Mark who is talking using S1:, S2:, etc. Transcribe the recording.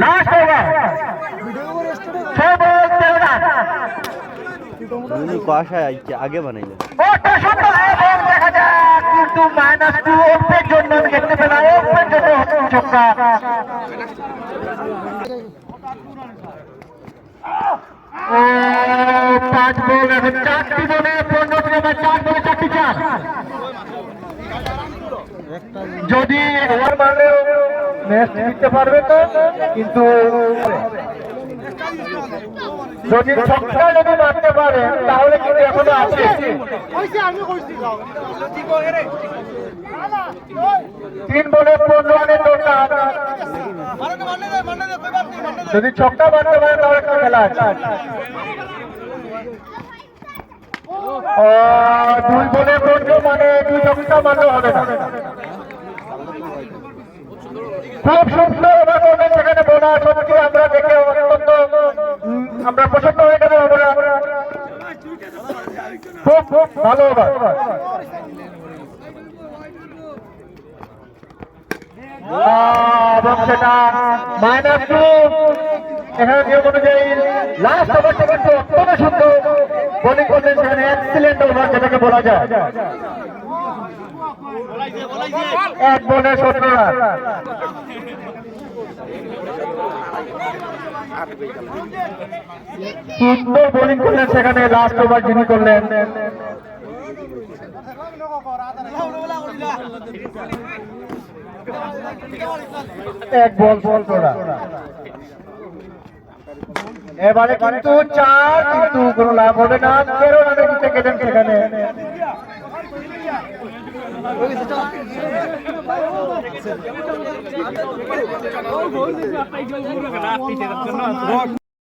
S1: last over 6 ball 13 run
S2: को आशा आगे बनाइए
S1: ওটা সুন্দর এবং দেখা যাক কিন্তু -2 ওপের জন্য আমি দেখতে পেলাম ওপের জন্য ছক্কা ও 5 বল এবং 4টি বলে 15 ওভার 4 বলে 4টি চার যদি ওভার মারলেও ম্যাচ জিততে পারবে তো কিন্তু যদি ছক্কা যদি মারতে পারে তাহলে কিন্তু এখনো আছে 3 বলে 15 রানের দরকার যদি ছক্কা মারতে পারে তাহলে একটা খেলা আছে 2 বলে 15 মানে 2 ছক্কা মারলে হবে না খুব সুন্দর ওভার করবেন সেখানে বোনাস সত্যি আমরা দেখে অত্যন্ত আমরা পছন্দ হয়ে গেল খুব খুব ভালো ওভার এবং সেটা -2 এখানে নিয়ম অনুযায়ী লাস্ট ওভারটা কিন্তু অত্যন্ত সুন্দর বোলিং করলেন সেখানে এক্সিলেন্ট ওভার যেটাকে বলা যায় 1 বলে 17 রান সুন্দর বোলিং করলেন সেখানে লাস্ট ওভার যিনি করলেন 1 বল 17 রান এবারে কিন্তু 4 কিন্তু কোনো লাভ হবে না 13 রানে জিতে গেলেন সেখানে